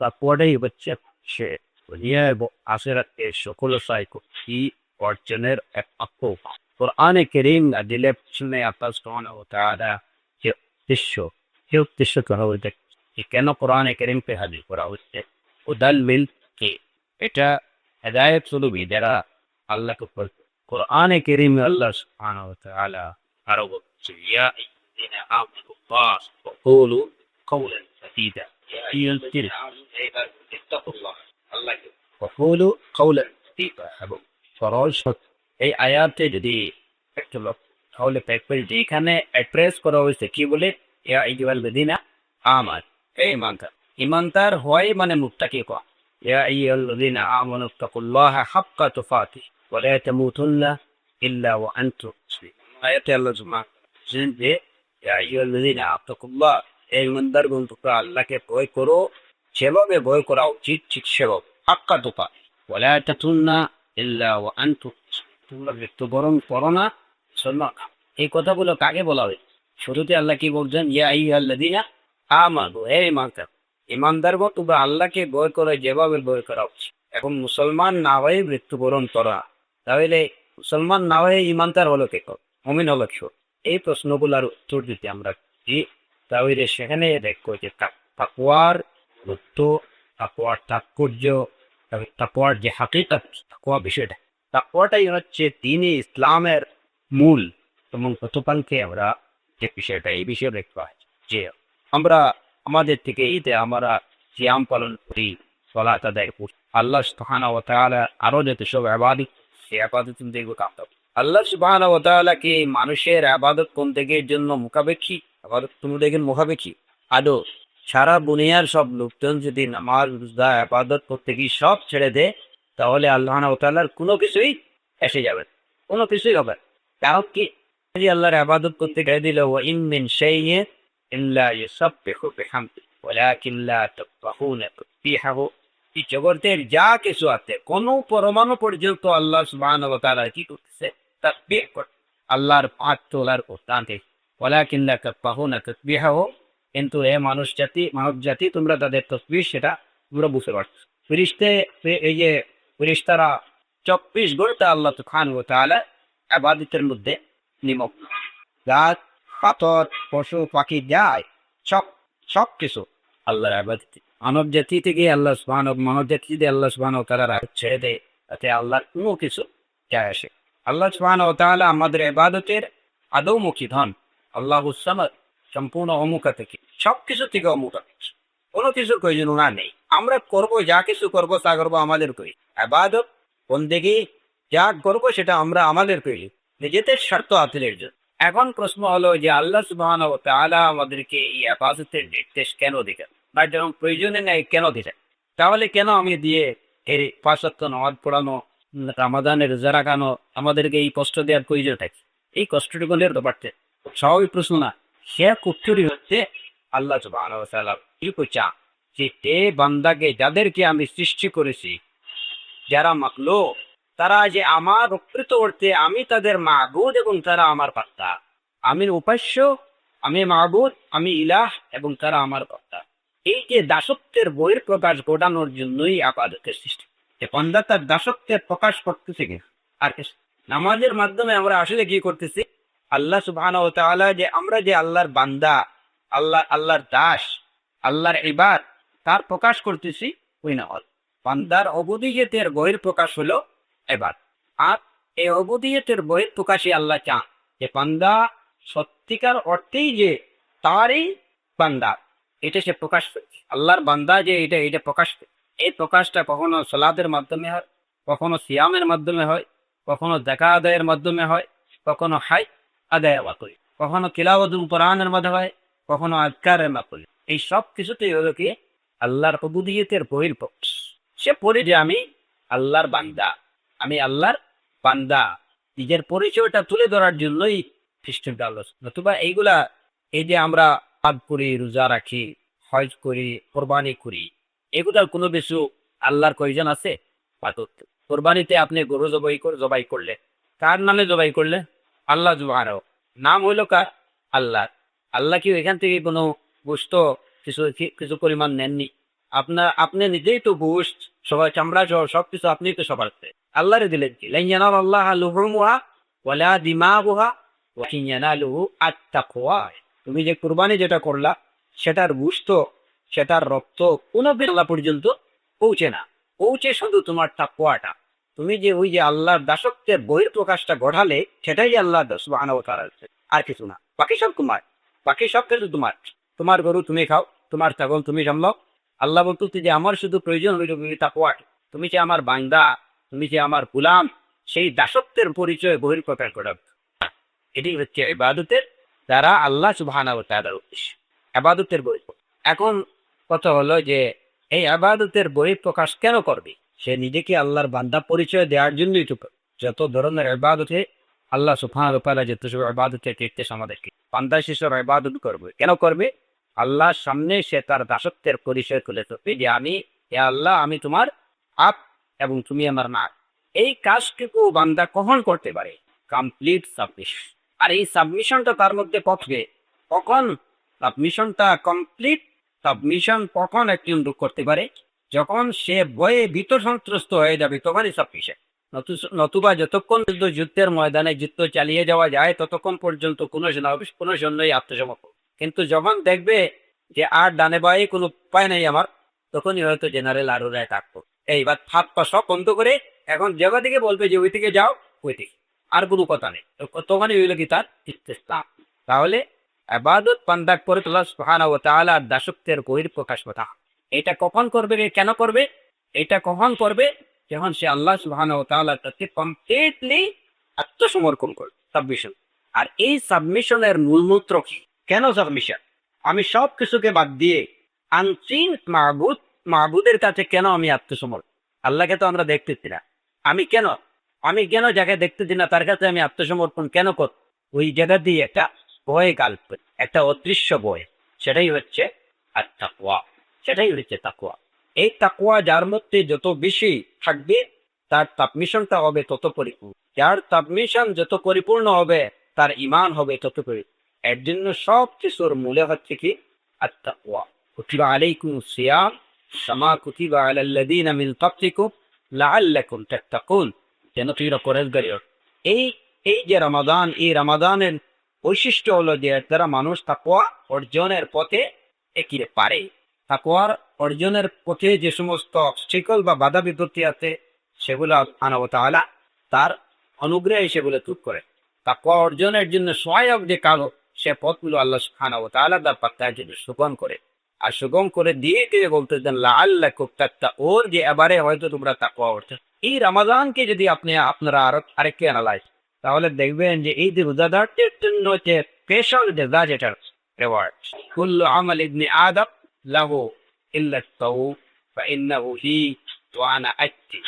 তাকওয়াটাই হচ্ছে সে দুনিয়া এবং আখিরাতে সকল সাইকোটি অর্জনের একমাত্র উপায়। কোরআনে কারীম দিলের পিছনে আল্লাহ সুবহানাহু ওয়া তাআলা যে উদ্দেশ্য, সে উদ্দেশ্য করা হয়েছে কেন কোরআনে কারীমকে হাজির করা হচ্ছে? হুদাল লিল কি এটা হেদায়েত স্বরূপ যারা আল্লাহকে কোরআনে কারীমে আল্লাহ সুবহানাহু ওয়া তাআলা আরো বলছে ইয়া আইয়ুহাল্লাযীনা আমানুল্লাহ ওয়া কুলু কাওলান সাদীদা وقولوا قولا سديدا এবং সরল সত্য এই আয়াতে যদি একটু লক্ষ্য তাহলে দেখবেন যে এখানে অ্যাড্রেস করা হয়েছে কি বলে ইয়া আইয়ুহাল্লাযীনা আমানু হে ইমানদার ইমানদার হয় মানে মুত্তাকি হওয়া ইয়া আইয়ুহাল্লাযীনা আমানু তাকুল্লাহা হাক্কা তুকাতিহি ওয়া লা তামুতুন্না ইল্লা ওয়া আনতুম মুসলিমুন আয়াতে আল্লাহ সুবহানাহু যে ইয়া আইয়ুহাল্লাযীনা তাকুল্লাহ হে ইমানদার বন্ধুরা আল্লাহকে ভয় করো সেভাবে ভয় করা উচিত ঠিক সেভাবে হাক্কা তুকাতিহি ওয়া লা তামুতুন্না ইল্লা ওয়া আনতুম মুসলিমুন তোমরা মৃত্যুবরণ করো না মুসলমান এই কথাগুলো কাকে বলা হয়? শুরুতে আল্লাহ কি বলছেন ইয়া আইয়ুহাল্লাযীনা আমানু হে ইমানদার ইমানদারগণ তোমরা আল্লাহকে ভয় করে যেভাবে ভয় করা উচিত এখন মুসলমান না হয়ে মৃত্যুবরণ করা তাহলে মুসলমান না হয়ে ইমানদার হলো কে মুমিন হলো কি এই প্রশ্নগুলোর উত্তর দিতে আমরা কি তাহলে সেখানে দেখো যে তাকওয়ার গুরুত্ব তাকওয়ার তাৎপর্য তাকওয়ার যে হাকিকত তাকওয়া বিষয়টা তাকওয়াটাই হচ্ছে দ্বীনে ইসলামের মূল এবং গতকালকে আমরা যে বিষয়টা এই বিষয়ে দেখতে পাই যে আমরা আমাদের থেকে ঈদে আমরা সিয়াম পালন করি সালাত আদায় করি আল্লাহ সুবহানাহু ওয়া তাআলা আরো যত সব ইবাদত সেই ইবাদত দেখবো কামটা আল্লাহ সুবহানাহু ওয়া তাআলা কি মানুষের ইবাদত কোন থেকে জন্য মুখাপেক্ষী ইবাদত তুমি দেখেন মুখাপেক্ষী আদো সারা দুনিয়ার সব লোকজন যদি নামাজ রোজা ইবাদত করতে গিয়ে সব ছেড়ে দেয় তাহলে আল্লাহ সুবহানাহু ওয়া তাআলার কোনো কিছুই এসে যাবে কোনো কিছুই হবে কারণ কি আল্লাহর ইবাদত করতে গিয়ে দিল ওয়া ইন মিন শাইইন ইল্লা ইউসাব্বিহু বিহামদিহি ওয়ালাকিন লা তাফকাহুনা তাসবিহাহু এই জগতের যা কিছু আছে কোন পরমাণু পর্যন্ত আল্লাহ সুবহানাহু ওয়া তাআলা কি করতেছে তাসবিহ করছে আল্লাহর পাক তোলার করতে ওয়ালাকিন লা তাফকাহুনা তাসবিহাহু কিন্তু এ মানব জাতি তোমরা তাদের তাসবিহ সেটা তোমরা বুঝতে পারছো এই যে ফেরেশতারা 24 ঘন্টা আল্লাহ সুবহানাহু ওয়া তাআলা ইবাদতের মধ্যে নিমগ্ন গাছ পাথর পশু পাখি যায় সব কিছু আল্লাহর ইবাদতে মানব জাতি থেকে মানব জাতি যদি আল্লাহ সুবহানাহু ওয়া তাআলা ছেড়ে দেয় তাতে আল্লাহর কোনো কিছু যায় আসে আল্লাহ সুবহানাহু ওয়া তাআলা আমাদের ইবাদতের আদৌমুখী ধন আল্লাহুস সামাদ সম্পূর্ণ অমুখা থেকে সবকিছু থেকে অমুখা কোনো কিছু প্রয়োজন না নেই আমরা করবো যা কিছু করবো তা করবো আমাদের কই ইবাদত বন্দেগী যা করবো সেটা আমরা আমাদের কই নিজেদের স্বার্থ হাসিলের জন্য এখন প্রশ্ন হলো যে আল্লাহ সুবহানাহু ওয়া তাআলা আমাদেরকে এই ইবাদতের নির্দেশ কেন দিলেন বা যখন প্রয়োজনে নেই কেন দিলেন তাহলে কেন আমি দিয়ে এর 5 ওয়াক্ত নামাজ পড়ানো রমাদানের রোজা রাখানো আমাদেরকে এই কষ্ট দেওয়ার প্রয়োজন থাকে এই কষ্টটুকুনের ব্যাপারটা স্বাভাবিক প্রশ্ন না সে উত্তরই হচ্ছে আল্লাহ সুবহানাহু ওয়া তাআলা কি চান যে বান্দাকে যাদেরকে আমি সৃষ্টি করেছি যারা মাখলো তারা যে আমার প্রকৃত অর্থে আমি তাদের মাবুদ এবং তারা আমার কর্তা আমি উপাস্য আমি মাবুদ আমি ইলাহ এবং তারা আমার কর্তা এই যে দাসত্বের বহির প্রকাশ ঘটানোর জন্যই ইবাদতের সৃষ্টি যে বান্দা তার দাসত্বের প্রকাশ করতেছে কি আর নামাজের মাধ্যমে আমরা আসলে কি করতেছি আল্লাহ সুবহানাহু ওয়া তাআলা যে আমরা যে আল্লাহর বান্দা আল্লাহর দাস আল্লাহর ইবাদ তার প্রকাশ করতেছি ওই নামাজ বান্দার অবুদিয়তের বহির প্রকাশ হলো এবার আর এই অবুদিয়তের বহির প্রকাশই আল্লাহ চান যে বান্দা সত্যিকার অর্থেই যে তারই বান্দা এটা সে প্রকাশ করছে আল্লাহর বান্দা যে এটা প্রকাশ এই প্রকাশটা কখনো সালাতের মাধ্যমে হয় কখনো সিয়ামের মাধ্যমে হয় কখনো যাকাত আদায়ের মাধ্যমে হয় কখনো হাজ আদায় করি কখনো তিলাওয়াতুল কোরআনের মাধ্যমে হয় কখনো আজকারের মাধ্যমে এই সব কিছুতেই হলো কি আল্লাহর উবুদিয়তের বহির প্রকাশ সে পড়ে যে আমি আল্লাহর বান্দা আমি আল্লাহর বান্দা নিজের পরিচয়টা তুলে ধরার জন্যই খ্রিস্টানটা আল্লাহ নতুবা এইগুলা এই যে আমরা পাপ করি রোজা রাখি হজ করি কোরবানি করি এগুলার কোনো কিছু আল্লাহর প্রয়োজন আছে কোরবানিতে আপনি গরু জবাই করলে কার নামে জবাই করলে আল্লাহ সুবহানাহু নাম হইলো কার আল্লাহ আল্লাহ কি এখান থেকে কোনো গোশত কিছু পরিমাণ নেননি আপনি নিজেই তো গোশত, সবাই চামড়া সহ সবকিছু আপনি তো সবার আল্লাহরে দিলেন কি লান ইয়ানালাল্লাহা লুহুমুহা ওয়ালা দিমাগুহা ওয়ালাকিন ইয়ানালুহু আত-তাকওয়া। তুমি যে কুরবানি যেটা করলা সেটার গোশত, সেটার রক্ত কোনো আল্লাহ পর্যন্ত পৌঁছে না, পৌঁছে শুধু তোমার তাকওয়াটা। তুমি যে ওই যে আল্লাহর দাসত্বের বহিঃপ্রকাশটা ঘটালে সেটাই আল্লাহ সুবহানাহু ওয়া তাআলা, আর কিছু না। বাকি সব তোমার, বাকি সব কিছু তোমার। তোমার গরু তুমি খাও, তোমার ছাগল তুমি সামলাও। আল্লাহ বলতে যে আমার শুধু প্রয়োজন হইল তাকওয়া। তুমি যে আমার বান্দা, তুমি যে আমার গোলাম, সেই দাসত্বের পরিচয় বহিঃপ্রকাশ ঘটাবে। এটি হচ্ছে ইবাদতের দ্বারা আল্লাহ সুবহানাহু ওয়া তাআলার উদ্দেশ্য, ইবাদতের বহিঃপ্রকাশ। এখন কথা হলো যে এই ইবাদতের বহিঃপ্রকাশ কেন করবে? সে নিজেকে আল্লাহর বান্দা পরিচয় দেওয়ার জন্যই তো। যত ধরনের ইবাদতে আল্লাহ সুবহানাহু ওয়া তাআলা যত সব ইবাদতের নির্দেশ আমাদেরকে, বান্দা শিশুর ইবাদত করবে কেন করবে? আল্লাহর সামনে সে তার দাসত্বের পরিচয় তুলে ধরবে যে আমি, হে আল্লাহ, আমি তোমার আপ এবং তুমি আমার না। এই কাজটুকু বান্দা কখন করতে পারে? Complete submission. আর এই সাবমিশনটা তার মধ্যে কখন সাবমিশনটা কমপ্লিট সাবমিশন কখন একজন লোক করতে পারে? যখন সে ভয়ে ভীত সন্ত্রস্ত হয়ে যাবে, তখনই সাবমিশন। নতুবা যতক্ষণ পর্যন্ত যুদ্ধের ময়দানে যুদ্ধ চালিয়ে যাওয়া যায় ততক্ষণ পর্যন্ত কোনো সৈন্যই আত্মসমর্পণ। কিন্তু যখন দেখবে যে আর ডানে বায়ে কোনো উপায় নেই আমার, তখনই হয়তো জেনারেল আরো রায় থাকবো এইবার হাত পা সব বন্ধ করে এখন জায়গা থেকে বলবে যে ওই দিকে যাও, ওই দিকে, আর কোনো কথা নেই। তখনই হইল কি তার ইস্তেসলাম। তাহলে ইবাদত বান্দা করে তোলা সুবহানাহু ওয়া তাআলার দাসত্বের বহিঃপ্রকাশ কথা। এটা কখন করবে, কেন করবে? এটা কখন করবে? যখন সে আল্লাহ সুবহানাহু ওয়া তাআলার প্রতি কমপ্লিটলি আত্মসমর্পণ করবে, সাবমিশন। আর এই সাবমিশনের মূলমন্ত্র কি? কেন সাবমিশন? আমি সব কিছুকে বাদ দিয়ে আনচিন মাহবুদের কাছে কেন আমি আত্মসমর্পণ? আল্লাহকে তো আমরা দেখতেছি না, আমি কেন যাকে দেখতেছি না তার কাছে আমি আত্মসমর্পণ কেন কর? ওই জায়গা দিয়ে একটা ভয় কাল্প, একটা অদৃশ্য ভয়, সেটাই হচ্ছে তাকওয়া, সেটাই হচ্ছে তাকওয়া। এই তাকওয়া যার মধ্যে যত বেশি থাকবে তার সাবমিশনটা হবে তত পরিপূর্ণ। যার সাবমিশন যত পরিপূর্ণ হবে তার ঈমান হবে তত পরিপূর্ণ। এর জন্য সব কিছুর মূলে হচ্ছে কি? আত-তাকওয়া। কুতিবা আলাইকুমুস সিয়াম কামা কুতিবা আলাল্লাযীনা মিন ক্বাবলিকুম লাআল্লাকুম তাত্তাকুন। যেন তোমরা পরহেজগারী হও। এই এই যে রমাদান, এই রমাদানের বৈশিষ্ট্য হলো যে এর দ্বারা মানুষ তাকওয়া অর্জনের পথে এগিয়ে পারে। তাকওয়ার অর্জনের পথে যে সমস্ত অবস্টিকল বা বাধা বিপত্তি আছে সেগুলো আল্লাহ সুবহানাহু ওয়া তাআলা তার অনুগ্রহে সেগুলো দূর করে। তাকওয়া অর্জনের জন্য সহায়ক যে কারণ সে পথগুলো আল্লাহ সুবহানাহু ওয়া তাআলা তার পাত্তায় যদি সুগম করে, আর সুগম করে দিয়ে দিয়ে বলতেছেন লাআল্লাকুম তাত্তাকুন, যে এবারে হয়তো তোমরা তাকওয়া অর্জন। এই রমাদানকে যদি আপনারা আরেকটু অ্যানালাইজ, তাহলে দেখবেন যে এই যে রোজাদারদের জন্য যে স্পেশাল জাযা, যেটার রিওয়ার্ড, কুল্লু আমাল ইবনি আদম লাহু ইল্লা আত-তাওব ফাইন্নাহু লি ওয়া আনা আজজি।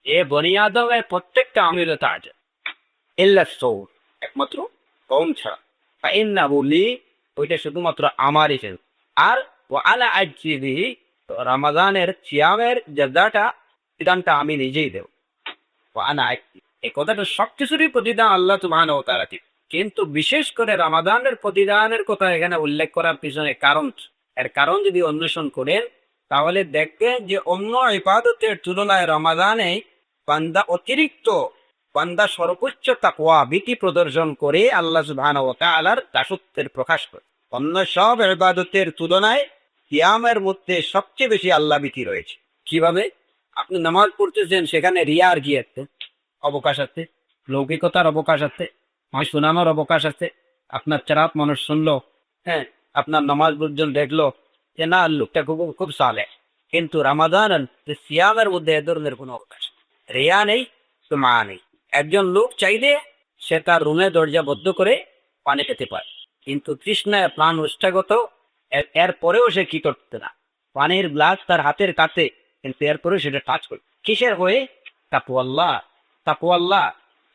এ বনি আদমের প্রত্যেকটা আমল তার, ইল্লা আত-তাওব, একমাত্র কওম ছাড়া, ফাইন্নাহু লি, ওইটা শুধুমাত্র আমারই জন্য। আর ওয়া আনা আজজি বিহি, রমাদানের সিয়ামের জাযাটা, বিধানটা আমি নিজেই দেব। ওয়া আনা আজজি, এই কথাটা সবকিছুরই প্রতিদান আল্লাহ সুবহানাহু ওয়া তাআলা দিবেন। কিন্তু বিশেষ করে রমাদানের প্রতিদানের কথা এখানে উল্লেখ করার পিছনে কারণ, এর কারণ যদি অন্বেষণ করেন তাহলে দেখবেন যে অন্য ইবাদতের তুলনায় রমাদানে বান্দা সর্বোচ্চ তাকওয়া ভীতি প্রদর্শন করে আল্লাহ সুবহানাহু ওয়া তাআলার দাসত্বের প্রকাশ করে। অন্য সব ইবাদতের তুলনায় সিয়ামের মধ্যে সবচেয়ে বেশি আল্লাহ ভীতি রয়েছে। কিভাবে? আপনি নামাজ পড়তেছেন, সেখানে রিয়ার গিয়েছে অবকাশ আছে, লৌকিকতার অবকাশ আছে, সুনামের অবকাশ আছে। আপনার চারাত মানুষ শুনলো, হ্যাঁ, আপনার নামাজ পর্যন্ত দেখলো যে না লোকটা খুব সালে। কিন্তু রমাদান সিয়ামের মধ্যে এ ধরনের কোনো অবকাশ, রিয়া নেই, সুমা নেই। একজন লোক চাইলে সে তার রুমে দরজা বদ্ধ করে পানি পেতে পারে, কিন্তু তৃষ্ণায় প্রাণ উষ্ঠাগত, এরপরেও সে কি করতে না, পানির গ্লাস তার হাতের কাছে, কিন্তু এরপরেও সেটা টাচ করে। কিসের হয়ে? তাকওয়াল্লাহ।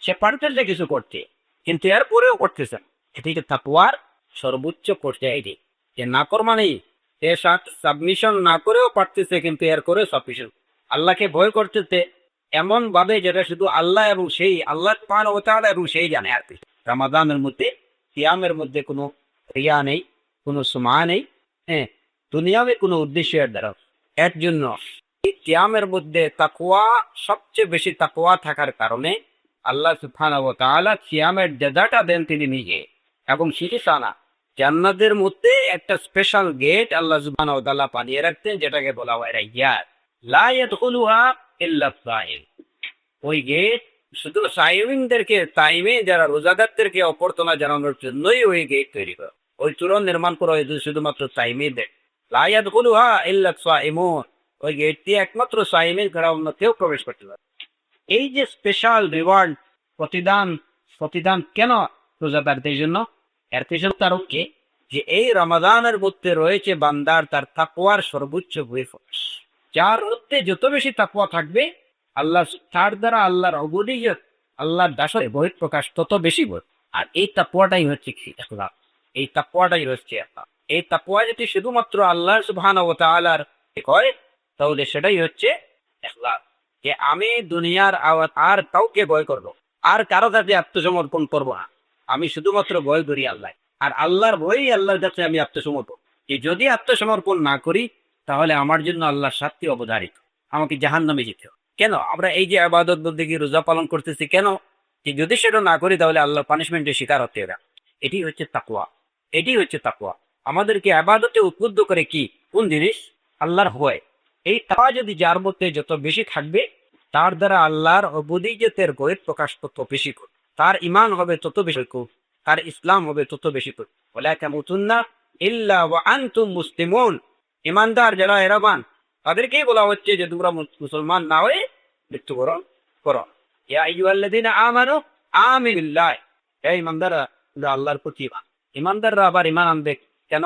সে পারতেছে কিছু করতে, কিন্তু এরপরেও করতেছে। এটিকে তাকওয়ার সর্বোচ্চ পর্যায়ে, যে নাফরমানি, সে সাবমিশন না করেও পারতেছে, কিন্তু এর করে সাবমিশন, আল্লাহকে ভয় করতেছে এমন ভাবে যেটা শুধু আল্লাহ এবং সেই আল্লাহ সুবহানাহু ওয়া তাআলা এবং সেই জানে। আর কি রমাদানের মধ্যে, সিয়ামের মধ্যে কোনো রিয়া নেই, কোনো সুমা নেই, হ্যাঁ, দুনিয়াবে কোনো উদ্দেশ্যের দ্বারা এর জন্য এই কিয়ামের মধ্যে তাকওয়া সবচেয়ে বেশি তাকওয়া থাকার কারণে আল্লাহ সুবহানাহু ওয়া তাআলা কিয়ামের জাযাটা দেন তিনি নিজে, এবং সেটি সানা জান্নাতের মধ্যে একটা স্পেশাল গেট আল্লাহ সুবহানাহু ওয়া তাআলা বানিয়ে রাখতেন, যেটাকে বলা হয় রাইয়ান। লা ইয়াদখুলুহা ইল্লা সাইম। ওই গেট শুধু সাইমিনদেরকে, তাইমে যারা রোজাদারদেরকে অভ্যর্থনা জানানোর জন্যই ওই গেট তৈরি করা, ওই চূড়ন নির্মাণ করা হয়েছে শুধুমাত্র সাইমিনদের। লা ইয়াদখুলুহা ইল্লা সাইমুন। ওই গেট দিয়ে একমাত্র সাইমিন ছাড়া অন্য কেউ প্রবেশ করতে পারে। এই যে স্পেশাল রিওয়ার্ড, প্রতিদান, প্রতিদান কেন রোজাদারদের জন্য? এর পেছনে কারণ কি, যে এই রমাদানের মধ্যে রয়েছে বান্দার তার তাকওয়ার সর্বোচ্চ বহিঃপ্রকাশ। যার মধ্যে যত বেশি তাকওয়া থাকবে, আল্লাহ তার দ্বারা আল্লাহর অবুদিয়ত, আল্লাহর দাসত্বের বহিঃপ্রকাশ তত বেশি হয়। আর এই তাকওয়াটাই হচ্ছে কি ইখলাস। এই তাকওয়াটাই হচ্ছে ইখলাস। এই তাকওয়া যদি শুধুমাত্র আল্লাহ সুবহানাহু ওয়া তাআলার হয়, তাহলে সেটাই হচ্ছে ইখলাস। যে আমি দুনিয়ার আর কাউকে ভয় করবো, আর কারো কাছে আত্মসমর্পণ করবো না, আমি শুধুমাত্র ভয় করি আল্লাহ, আর আল্লাহর ভয়ই আল্লাহর কাছে আমি আত্মসমর্পণ। যে যদি আত্মসমর্পণ না করি, তাহলে আমার জন্য আল্লাহর শাস্তি অবধারিত, আমাকে জাহান্নামে যেতে হবে। কেন আমরা এই যে ইবাদত বন্দেগী রোজা পালন করতেছি, কেন? যে যদি সেটা না করি তাহলে আল্লাহর পানিশমেন্টের শিকার হতে হবে। এটি হচ্ছে তাকওয়া। এটি হচ্ছে তাকওয়া। আমাদেরকে ইবাদতে উদ্বুদ্ধ করে কি, কোন জিনিস? আল্লাহর ভয়। এই তাকওয়া যদি যার মধ্যে যত বেশি থাকবে, তার দ্বারা আল্লাহর অবুদিয়তের বহিঃপ্রকাশ তত বেশি করবে, তার ঈমান হবে তত বেশি করবে, তার ইসলাম হবে তত বেশি করবে। ওয়ালা তামুতুন্না ইল্লা ওয়া আনতুম মুসলিমুন। ঈমানদার যারা এরামান, তাদেরকেই বলা হচ্ছে যে তোমরা মুসলমান না হয়ে মৃত্যুবরণ করো। ইয়া আইয়ুহাল্লাযীনা আমানু আমিনু বিল্লাহ। এই ঈমানদাররা, তোমরা আল্লাহর প্রতি ঈমান। ঈমানদাররা আবার ঈমান আনবে কেন?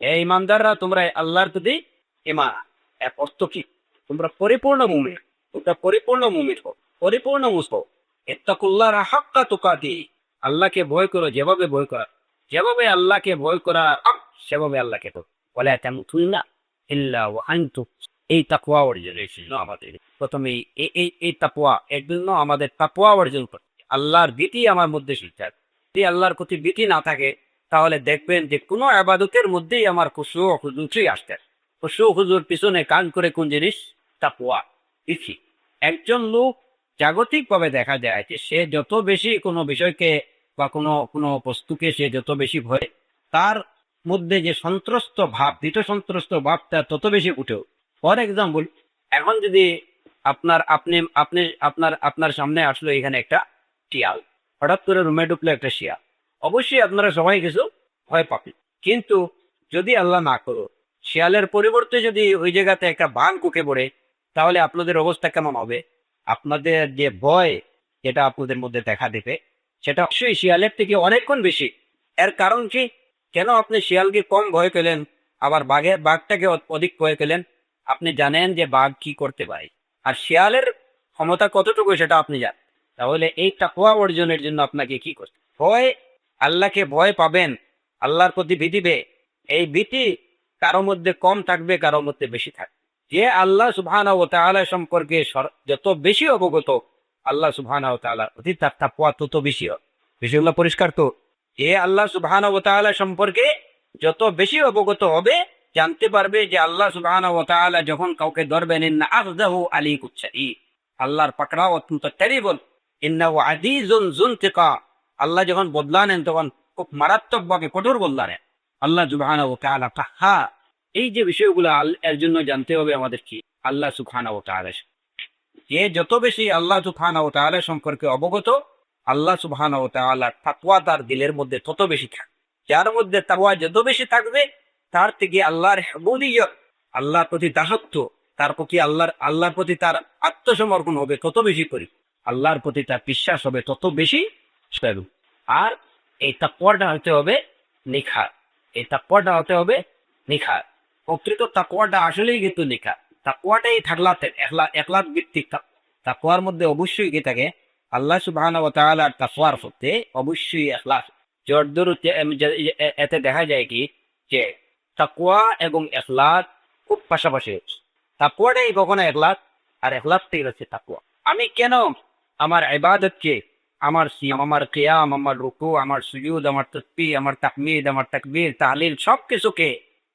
এই ঈমানদাররা তোমরা আল্লাহর প্রতি ঈমান। এর অর্থ কি? তোমরা পরিপূর্ণ মুমিন, তোমরা পরিপূর্ণ মুমিন হও, পরিপূর্ণ মুসলিম। ইত্তাকুল্লাহ হাক্কা তুকাতিহি। আল্লাহকে ভয় করো যেভাবে ভয় করা, যেভাবে আল্লাহকে ভয় করা সেভাবে আল্লাহকে করো। ওয়ালা তামুতুন্না ইল্লা ওয়া আনতুম। এই তাকওয়া অর্জনের জন্য আমাদের প্রথমে এই তাকওয়া, এর জন্য আমাদের তাকওয়া অর্জন করতে, আল্লাহর ভীতি আমার মধ্যে শিক্ষা। যদি আল্লাহর প্রতি ভীতি না থাকে, তাহলে দেখবেন যে কোনো ইবাদতের মধ্যেই আমার খুশু ও হুজুরই আসছে। খুশু হুজুর পিছনে কান করে কোন জিনিস? তাকওয়া, ভীতি। একজন লোক জাগতিকভাবে দেখা যায় যে সে যত বেশি কোনো বিষয়কে বা কোনো বস্তুকে সে যত বেশি ভয়, তার মধ্যে যে সন্ত্রস্ত ভাব, ভীত সন্ত্রস্ত ভাবটা তত বেশি উঠেও। ফর এক্সাম্পল, এখন যদি আপনার সামনে আসলো এখানে একটা শিয়াল, হঠাৎ করে রুমে ঢুকলো একটা শিয়াল, অবশ্যই আপনারা সবাই কিছু ভয় পাবেন। কিন্তু যদি আল্লাহ না করো, শিয়ালের পরিবর্তে যদি ওই জায়গাতে একটা বাঘ ঢুকে পড়ে, তাহলে আপনাদের অবস্থা কেমন হবে? আপনাদের যে ভয় যেটা আপনাদের মধ্যে দেখা দেবে, সেটা অবশ্যই শিয়ালের থেকে অনেকক্ষণ বেশি। এর কারণ কি? কেন আপনি শিয়ালকে কম ভয় পেলেন, আবার বাঘটাকে অধিক ভয় পেলেন? আপনি জানেন যে বাঘ কি করতে পারে, আর শিয়ালের ক্ষমতা কতটুকু সেটা আপনি জানেন। তাহলে এই তাকওয়া অর্জনের জন্য আপনাকে কি করতে ভয়? আল্লাহকে ভয় পাবেন, আল্লাহর প্রতি ভীতি পেয়ে। এই ভীতি কারোর মধ্যে কম থাকবে, কারোর মধ্যে বেশি থাকবে। যে আল্লাহ সুবহানাহু ওয়া তাআলা সম্পর্কে যত বেশি অবগত, আল্লাহ সুবহানাহু ওয়া তাআলার প্রতি তার তাকওয়া তত বেশি হবে। বিষয়গুলো পরিষ্কার তো? যে আল্লাহ সুবহানাহু ওয়া তাআলা সম্পর্কে যত বেশি অবগত হবে, জানতে পারবে যে আল্লাহ সুবহানাহু ওয়া তাআলা যখন কাউকে ধরবেন, ইন্না আখযাহু আলীকুম শাদীদ। আল্লাহর পাকড়াও অত্যন্ত টেরিবল। ইন্নাহু আযীজুন যুনতিকাম। আল্লাহ যখন বদলা নেন, তখন খুব মারাত্মকভাবে কঠোর বদলা নেন। আল্লাহ সুবহানাহু ওয়া তাআলা কাহ্হার। এই যে বিষয়গুলো এর জন্য জানতে হবে আমাদের কি, আল্লাহ সুবহানাহু ওয়া তাআলা। যে যত বেশি আল্লাহ সুবহানাহু ওয়া তাআলা সম্পর্কে অবগত, আল্লাহ সুবহানাহু ওয়া তাআলার তাকওয়া তার দিলের মধ্যে তত বেশি থাকবে। যার মধ্যে তাকওয়া যত বেশি থাকবে, তার থেকে আল্লাহর উবুদিয়ত, আল্লাহর প্রতি দাসত্ব, তার প্রতি আল্লাহর প্রতি তার আত্মসমর্পণ হবে তত বেশি করি, আল্লাহর প্রতি তার বিশ্বাস হবে তত বেশি। আর এই তাকওয়াটা হতে হবে নিখার। এই তাকওয়াটা হতে হবে নিখার। প্রকৃত তাকওয়াটা আসলেই কিন্তু নিখার। তাকওয়াটাই থাকলাতে একলাত ভিত্তিক। তাকওয়ার মধ্যে অবশ্যই কি থাকে? আল্লাহ সুবহানাহু ওয়া তাআলার তাকওয়ার মধ্যে অবশ্যই ইখলাস। যদ্দূর এতে দেখা যায় কি, যে তাকওয়া এবং ইখলাস খুব পাশাপাশি। তাকওয়াটাই কখনো ইখলাস, আর ইখলাসটাই হচ্ছে তাকওয়া। আমি কেন আমার ইবাদতকে, আমার সিয়াম, আমার কিয়াম, আমার রুকু, আমার সুজুদ, আমার তাসবিহ, আমার তাহমিদ, আমার তাকবীর, তাহলিল সবকিছুকে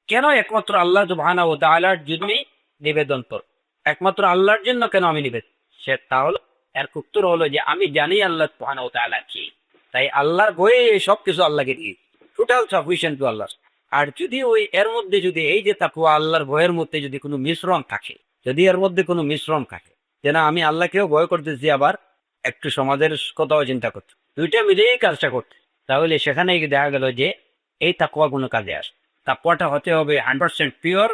কেন একমাত্র আল্লাহ সুবহানাহু ওয়া তাআলার জন্যই নিবেদন করব। একমাত্র আল্লাহর জন্য কেন আমি নিবেদন? সে তাহলে এর উত্তর হলো যে আমি জানি আল্লাহ সুবহানাহু ওয়া তাআলা কি, তাই আল্লাহর ভয়ে সব কিছু আল্লাহকে দিয়ে টোটাল সাফিসিয়েন্ট টু আল্লাহ। আর যদি ওই এর মধ্যে যদি এই যে তাকওয়া আল্লাহর ভয়ের মধ্যে যদি কোনো মিশ্রণ থাকে, যদি এর মধ্যে কোনো মিশ্রণ থাকে যে না আমি আল্লাহকেও ভয় করতেছি আবার একটু সমাজের কথাও চিন্তা করতে, দুইটা মিলেই কাজটা করতে, তাহলে সেখানে দেখা গেল যে এই তাকওয়া কোনো কাজে আসে। তাকওয়াটা হতে হবে 100% পিওর,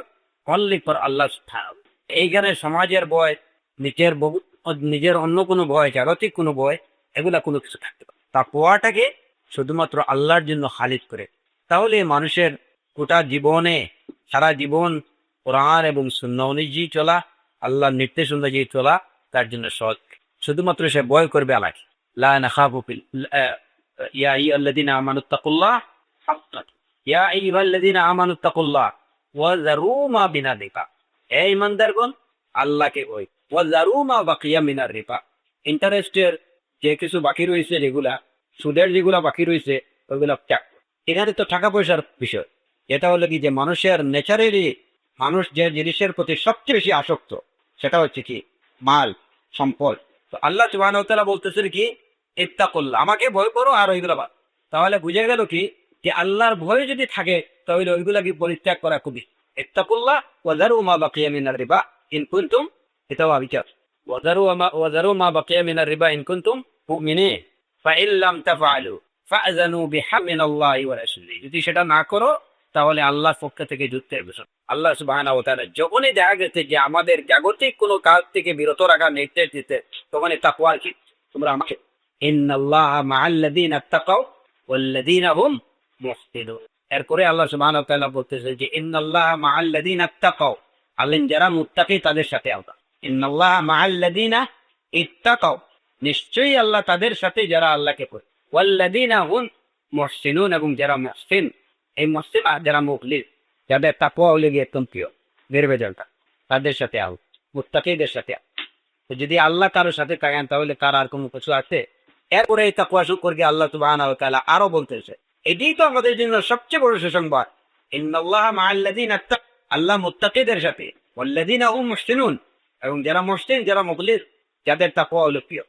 অনলি ফর আল্লাহ সুবহানাহু। এইখানে সমাজের ভয়, নিজের অন্য কোনো ভয়, জাগতিক কোনো ভয়, এগুলা কোনো কিছু থাকতে পারে। তাকওয়াটাকে শুধুমাত্র আল্লাহর জন্য খালিদ করে, তাহলে মানুষের গোটা জীবনে সারা জীবন কোরআন এবং সুন্নাহ অনুযায়ী চলা, আল্লাহর নির্দেশ অনুযায়ী চলা তার জন্য সহজ। শুধুমাত্র সে ভয় করবে আল্লাহকে। লা নাখাফু ইয়া আইয়ুহাল্লাযীনা আমানুত্তাকুল্লাহ হাক্কা, ইয়া আইয়ুহাল্লাযীনা আমানুত্তাকুল্লাহ ওয়া যারু মা বিনা রিবা। এই ইমানদারগণ আল্লাহকে ভয়, ওয়া যারু মা বাকিয়া মিনার রিবা। ইন্টারেস্টের যে কিছু বাকি রয়েছে, যেগুলা সুদের যেগুলা বাকি রয়েছে ওইগুলা ত্যাগ। এখানে তো টাকা পয়সার বিষয়, এটা হলো কি যে মানুষের নেচারেরই, মানুষ যে জিনিসের প্রতি সবচেয়ে বেশি আসক্ত সেটা হচ্ছে কি মাল, সম্পদ। তো আল্লাহ সুবহানাহু ওয়া তাআলা বলতেছেন কি ইত্তাকুল্লাহ, আমাকে ভয় করো আর ওইগুলা বাদ। তাহলে বুঝে গেল কি যে আল্লাহর ভয় যদি থাকে তাহলে ওইগুলা কি পরিত্যাগ করা খুবই। ইত্তাকুল্লাহ ওয়া যারু মা বাকিয়া মিনার রিবা ইন কুনতুম, এটাও বিচার। ওয়া যারু মা বাকিয়া মিনার রিবা ইন কুনতুম মুমিনিন ফাইন লাম তাফআলু ফাআযানু বিহামিনাল্লাহি ওয়া রাসূলিহি। যদি সেটা না করো তাহলে আল্লাহর পক্ষ থেকে যুদ্ধের বিষয়। আল্লাহ সুবহানাহু ওয়া তাআলা যখনই দেখা গেছে যে আমাদের জাগতিক কোনো কাজ থেকে বিরত রাখার নির্দেশ দিতে, তখনই তাকওয়া কি তোমরা আমাকে ইন্নাল্লাহা মাআল্লাযীনা তাকাউ ওয়াল্লাযীনা হুম মুহসিনুন। এরপরে আল্লাহ সুবহানাহু ওয়া তাআলা বলতেছে যে ইন্নাল্লাহা মাআল্লাযীনা তাকাউ, আল্লাহ যারা মুত্তাকি তাদের সাথে আল্লাহ। ইন্নাল্লাহা মাআল্লাযীনা ইত্তাকাউ, নিশ্চয়ই আল্লাহ তাদের সাথে যারা আল্লাহকে ভয়। ওয়াল্লাযীনা হুম মুহসিনুন, এবং যারা মুহসিন, এই মুহসিন যারা মুখলিস, যাদের তাকওয়া হলে গিয়ে একদম প্রিয় নির্বেজালটা, তাদের সাথে আল্লাহ, মুত্তাকিদের সাথে। তো যদি আল্লাহ কারোর সাথে থাকেন তাহলে কার আর কোনো কিছু আছে? এরপরে এই তাকওয়া শুকর গিয়ে আল্লাহ সুবহানাহু ওয়া তাআলা আরো বলতেছে, এটাই তো আমাদের জন্য সবচেয়ে বড় সুসংবাদ। ইন্নাল্লাহা মাআল্লাযীনা তাকাউ, আল্লাহ মুত্তাকিদের সাথে, ওয়াল্লাযীনা হুম মুহসিনুন, এবং যারা মুহসিন, যারা মুখলিস, যাদের তাকওয়া হলো প্রিয়।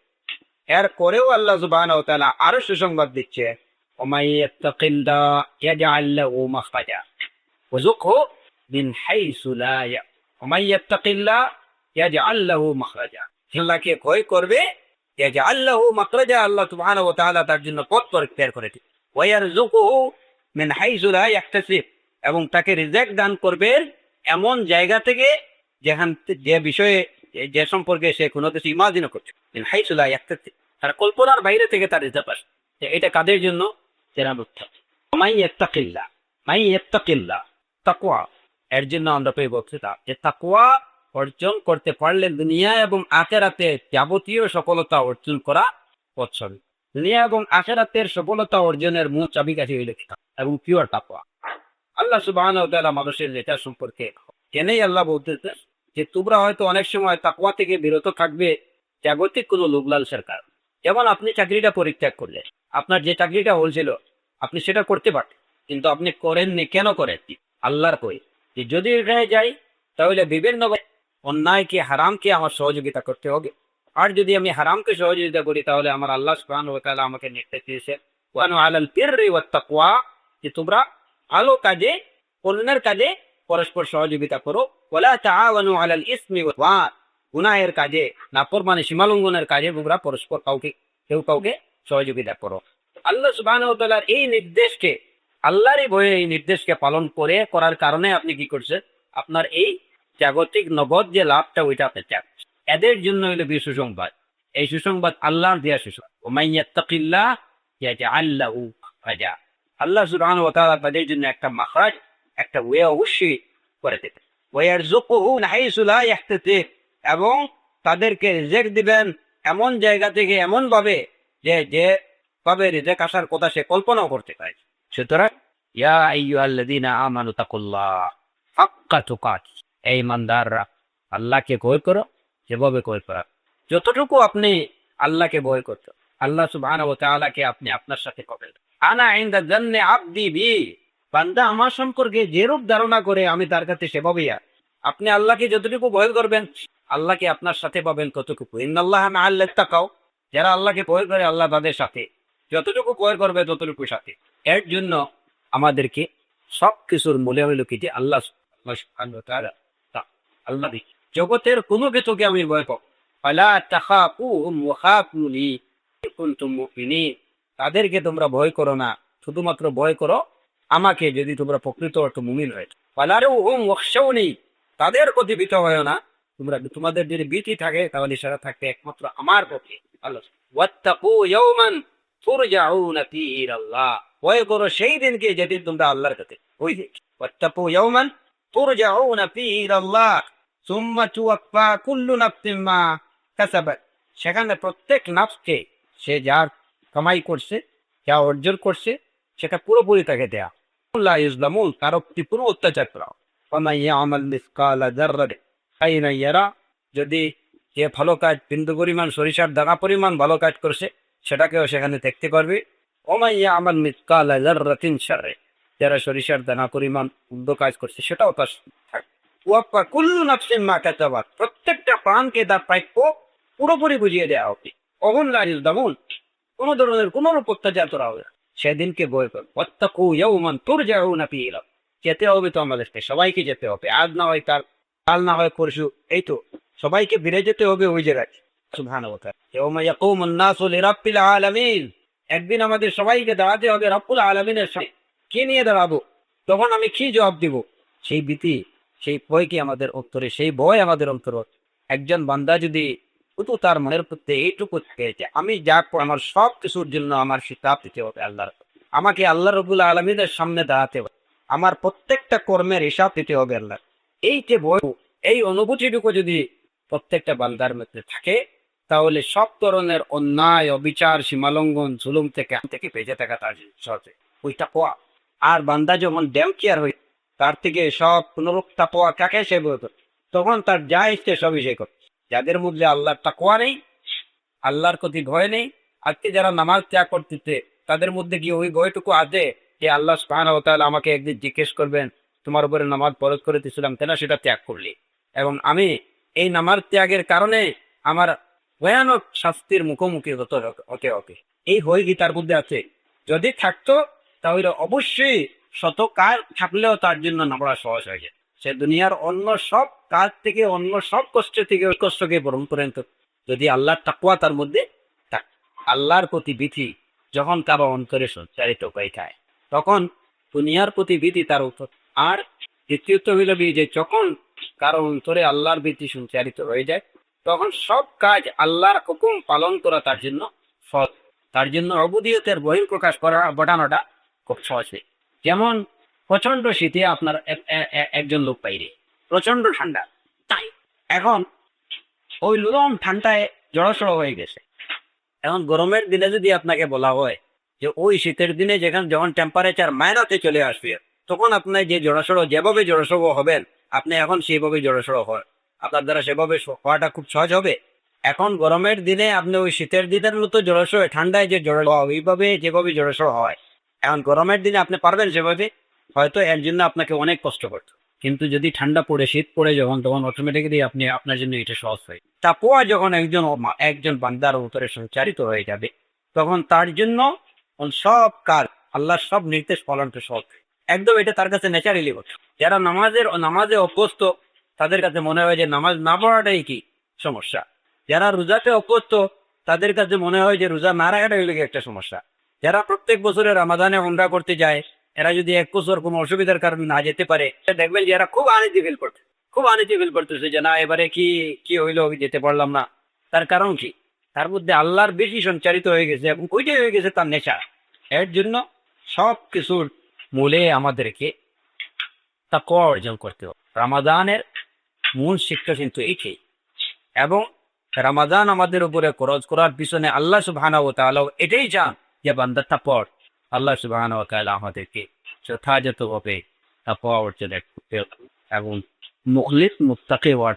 এর করেও আল্লাহ সুবহানাহু ওয়া তাআলা আরো সুসংবাদ দিচ্ছে, ওমাই ইয়াত্তাকিল্লাহ ইয়াজআল লাহু মাখরাজা ওয়ারযুকহু মিন হাইসু লা ইয়াহতাসিব। ওমাই ইয়াত্তাকিল্লাহ ইয়াজআল লাহু মাখরাজা, আল্লাহকে ভয় করবে, ইয়াজআল লাহু মাখরাজা, আল্লাহ সুবহানাহু ওয়া তাআলা তার জন্য পথ পরিষ্কার করে দিবেন। ওয়া ইয়ারযুকহু মিন হাইসু লা ইয়াহতাসিব, এবং তাকে রিজিক দান করবেন এমন জায়গা থেকে যেখান যে বিষয়ে, যে সম্পর্কে সে কোনো কিছু ইমাজিনও করছে, মিন হাইসু লা ইয়াহতাসিব, তার কল্পনার বাইরে থেকে তার রিজিক আসে। এটা কাদের জন্য? যারা মুত্তাকি। মাই ইয়াত্তাকিল্লাহ, মাই ইয়াত্তাকিল্লাহ, তাকওয়া, এর জন্য আমরা পেয়ে বলছি যে তাকওয়া অর্জন করতে পারলে দুনিয়া এবং আখিরাতে যাবতীয় সফলতা অর্জন করা পছন্দ। দুনিয়া এবং আখিরাতের সফলতা অর্জনের মূল চাবিকাঠি হইল এবং পিওর তাকওয়া। আল্লাহ সুবহানাহু ওয়া তাআলা মানুষের এটা সম্পর্কে জেনেই আল্লাহ বলতেছে যে তোমরা হয়তো অনেক সময় তাকওয়া থেকে বিরত থাকবে জাগতিক কোনো লোভ লালসার কারণে। যেমন আপনি চাকরিটা পরিত্যাগ করলেন, আপনার যে চাকরিটা হয়েছিল আপনি সেটা করতে পারতেন, কিন্তু আপনি করেননি। কেন করেন? আল্লাহর ভয়ে, যে যদি এখানে যাই তাহলে বিভিন্ন অন্যায়কে, হারামকে আমার সহযোগিতা করতে হবে, আর যদি আমি হারামকে সহযোগিতা করি তাহলে আমার আল্লাহ সুবহানাহু ওয়া তাআলা আমাকে নির্দেশ দিয়েছে ওয়ানু আলাল বিররি ওয়াত তাকওয়া, যে তোমরা ভালো কাজে, কল্যাণের কাজে পরস্পর সহযোগিতা করো। ওয়ালা তাআওয়ানু আলাল ইসমি ওয়াল উদওয়ান, গুনাহের কাজে, নাফরমানি, সীমালঙ্ঘনের কাজে তোমরা পরস্পর কেউ কাউকে সহযোগিতা করো। আল্লাহ সুবহানাহু ওয়া তাআলার এই নির্দেশকে, আল্লাহরই ভয়ে এই নির্দেশকে পালন করার কারণে আপনি কি করছেন? আপনার এই জাগতিক নগদ যে লাভটা ওইটা আপনি চান। এদের জন্য হইল সুসংবাদ। এই সুসংবাদ আল্লাহর দেয়া সুসংবাদ। ওমাই ইয়াত্তাকিল্লাহ ইয়াজআল লাহু মাখরাজা, আল্লাহ সুবহানাহু ওয়া তাআলা তাদের জন্য একটা মাখরাজ, একটা ওয়ে অবশ্যই করে দেবেন। ওয়া ইয়ারযুকুহু মিন হাইসু লা ইয়াহতাসিব, এবং তাদেরকে রিজিক দিবেন এমন জায়গা থেকে, এমন ভাবে যে ভাবে রিজিক আসার কথা সে কল্পনাও করতে পারে। সুতরাং ইয়া আইয়ুহাল্লাযীনা আমানু তাকুল্লাহ হাক্কা তুকাতিহ, এই ইমানদাররা আল্লাহকে ভয় করো যেভাবে ভয় করা। যতটুকু আপনি আল্লাহকে ভয় করতে, আল্লাহ সুবহানাহু ওয়া তাআলাকে আপনি আপনার সাথে করবেন। আনা ইনদা জান্নি আবদি বি, বান্দা আমার সম্পর্কে যেরূপ ধারণা করে আমি তার কাছে সেভাবেই। আপনি আল্লাহকে যতটুকু ভয় করবেন, আল্লাহকে আপনার সাথে পাবেন ততটুকু। ইন্নাল্লাহা মাআল তাকাও, যারা আল্লাহকে ভয় করে আল্লাহ তাদের সাথে, যতটুকু ভয় করবে ততটুকু সাথে। এর জন্য আমাদেরকে সবকিছুর মূলে হইল কি যে আল্লাহ সুবহানাহু ওয়া তাআলা, আল্লাহ জগতের কোনো কিছুকে আমি ভয় পাবো। ফালা তাখাফুহুম ওয়া খাফুনি ইন কুনতুম মুমিনিন, তাদেরকে তোমরা ভয় করো না, শুধুমাত্র ভয় করো আমাকে, যদি তোমরা প্রকৃত অর্থে মুমিন হয়ে। ফালারুহুম ওয়াখশাউনি, তাদের প্রতি ভীত হয় না তোমরা, তোমাদের যদি ভীতি থাকে তাহলে সেটা থাকবে একমাত্র আমার প্রতি। আল্লাহ ওয়াত্তাকু ইয়াওমান তুরজাউনা ফীহি ইলাল্লাহ, ভয় করো সেই দিনকে যেদিন তোমরা আল্লাহর কাছে, ওই যে ওয়াত্তাকু ইয়াওমান তুরজাউনা ফীহি ইলাল্লাহ সুম্মা তুওয়াফা কুল্লু নাফসিন মা কাসাবাত, সেখানে প্রত্যেক নাফসকে সে যার কামাই করছে, যা অর্জন করছে, সেটা পুরোপুরি তাকে দেয়া। লা ইউজলামুন, তার প্রতি পুরো অত্যাচার করা। ফামান ইয়ামাল মিসকালা যাররাতিন খায়রান ইয়ারা, যদি যে ভালো কাজ বিন্দু পরিমাণ সরিষার দানা পরিমাণ ভালো কাজ করছে সেটাকেও সেখানে দেখতে পারবে। ওমান ইয়ামাল মিসকালা যাররাতিন শাররান, যারা সরিষার দানা পরিমাণ মন্দ কাজ করছে সেটাও তার থাকবে। ওয়াফা কুল্লু নাফসিন মা কাসাবাত, প্রত্যেকটা প্রাণকে তার প্রাপ্য পুরোপুরি বুঝিয়ে দেওয়া হবে। অহুম লা ইউজলামুন, কোনো ধরনের কোনো অত্যাচার করা হবে না। সেদিনকে ভয় কর। ওয়াত্তাকু ইয়াওমান তুরজাউনা ফীহি ইলাল্লাহ, যেতে হবে তো আমাদেরকে, সবাইকে যেতে হবে। আজ না হয় কাল, কাল না হয় পরশু, এই তো সবাইকে ফিরে যেতে হবে ওই জায়গায়। সুবহানাহু ওয়া তাআলা ইয়াওমা ইয়াকুমুন নাসু লিরাব্বিল আলামিন, একদিন আমাদের সবাইকে দাঁড়াতে হবে রব্বুল আলামিনের সামনে। কি নিয়ে দাঁড়াবো? তখন আমি কি জবাব দিব? সেই ভীতি, সেই ভয় কি আমাদের অন্তরে, সেই ভয় আমাদের অন্তরে। একজন বান্দা যদি শুধু তার মনের প্রতি এইটুকু পেয়েছে, আমি যা আমার সব কিছুর জন্য আমার হিসাব দিতে হবে আল্লাহর, আমাকে আল্লাহ রব্বুল আলামিনের সামনে দাঁড়াতে হবে, আমার প্রত্যেকটা কর্মের হিসাব দিতে হবে আল্লাহ, এই যে ভয়, এই অনুভূতিটুকু যদি প্রত্যেকটা বান্দার মধ্যে থাকে, তাহলে সব ধরনের অন্যায়, অবিচার, সীমালঙ্ঘন, জুলুম থেকে বেঁচে থাকা তার সহজে ওইটা পাওয়া। আর বান্দা যখন ড্যামকেয়ার হয়ে তার থেকে সব পুনরুক্তা পাওয়া কাকে সে বলতো, তখন তার যা ইচ্ছে সবই সে করে। যাদের মধ্যে আল্লাহর তাকওয়া নেই, আল্লাহর প্রতি ভয় নেই, আজকে যারা নামাজ ত্যাগ করতেছে তাদের মধ্যে কি ওই ভয়টুকু আছে যে আল্লাহ সুবহানাহু ওয়া তাআলা আমাকে একদিন জিজ্ঞেস করবেন তোমার উপরে নামাজ ফরজ করে দিয়েছিলাম কেন সেটা ত্যাগ করলি, এবং আমি এই নামাজ ত্যাগের কারণে আমার ভয়ানক শাস্তির মুখোমুখি হতে হবে, এই ভয় কি তার মধ্যে আছে? যদি থাকতো তাহলে অবশ্যই শত কাজ থাকলেও তার জন্য নামাজ সহজ হয়ে যায়। সে দুনিয়ার অন্য সব কাজ থেকে, অন্য সব কষ্ট থেকে ওই কষ্টকে বরণ করেন। যদি আল্লাহর তাকওয়া তার মধ্যে থাক, আল্লাহর প্রতি ভীতি যখন কারো অন্তরে সঞ্চারিত হয়ে যায়, তখন দুনিয়ার প্রতি ভীতি তার উপর। আর দ্বিতীয়ত হইল যে যখন কারো অন্তরে আল্লাহর ভীতি সঞ্চারিত হয়ে যায়, তখন সব কাজ আল্লাহর হুকুম পালন করা তার জন্য সহজ, তার জন্য অবুদিয়তের বহিঃপ্রকাশ করা ঘটানোটা খুব সহজ। যেমন প্রচন্ড শীতে আপনার একজন লোক বাইরে, প্রচন্ড ঠান্ডা, তাই এখন ওই লোক ঠান্ডায় জড়সড় হয়ে গেছে। এখন গরমের দিনে যদি আপনাকে বলা হয় যে ওই শীতের দিনে যখন টেম্পারেচার মাইনাসে চলে আসবে, তখন আপনার যে জড়সড়, যেভাবে জড়সড় হবেন আপনি এখন সেইভাবে জড়সড় হয়, আপনার দ্বারা সেভাবে হওয়াটা খুব সহজ হবে। এখন গরমের দিনে আপনি ওই শীতের দিনের মতো জড়সড়, ঠান্ডায় যে ওইভাবে যেভাবে জড়সড় হয়, এখন গরমের দিনে আপনি পারবেন সেভাবে? হয়তো এর জন্য আপনাকে অনেক কষ্ট করতে। কিন্তু যদি ঠান্ডা পড়ে, শীত পড়ে যখন, তখন অটোমেটিক্যালি আপনার জন্য এটা সহজ হয়। তাকওয়া যখন একজন বান্দার উপরে সঞ্চারিত হয়ে যাবে, তখন তার জন্য সব কাজ, আল্লাহর সব নির্দেশ পালনটা সহজ একদম, এটা তার কাছে ন্যাচারালি হচ্ছে। যারা নামাজে অভ্যস্ত তাদের কাছে মনে হয় যে নামাজ না পড়াটাই কি সমস্যা। যারা রোজাতে অভ্যস্ত তাদের কাছে মনে হয় যে রোজা না রাখাটাই হলো একটা সমস্যা। যারা প্রত্যেক বছরে রমাদানে উমরা করতে যায়, এরা যদি এক বছর কোনো অসুবিধার কারণে না যেতে পারে, দেখবেন যে এরা খুব আনইজি ফিল করতেছে যে না এবারে কি হইলো, যেতে পারলাম না। তার কারণ কি? তার মধ্যে আল্লাহর বেশি সঞ্চারিত হয়ে গেছে এবং ওইটাই হয়ে গেছে তার নেশা। এর জন্য সব কিছুর মূলে আমাদেরকে তাকওয়া অর্জন করতে হবে। রমাদানের মূল শিক্ষা কিন্তু এইটাই, এবং রমাদান আমাদের উপরে খরচ করার পিছনে আল্লাহ সুবহানাহু ওয়া তাআলা এটাই চান যে বান্দা তাকওয়া, আল্লাহ সুবহানাহু ওয়া তাআলা আমাদেরকে যথাযথভাবে তাকওয়া অর্জন করতে এবং মুখলিস মুত্তাকি হওয়ার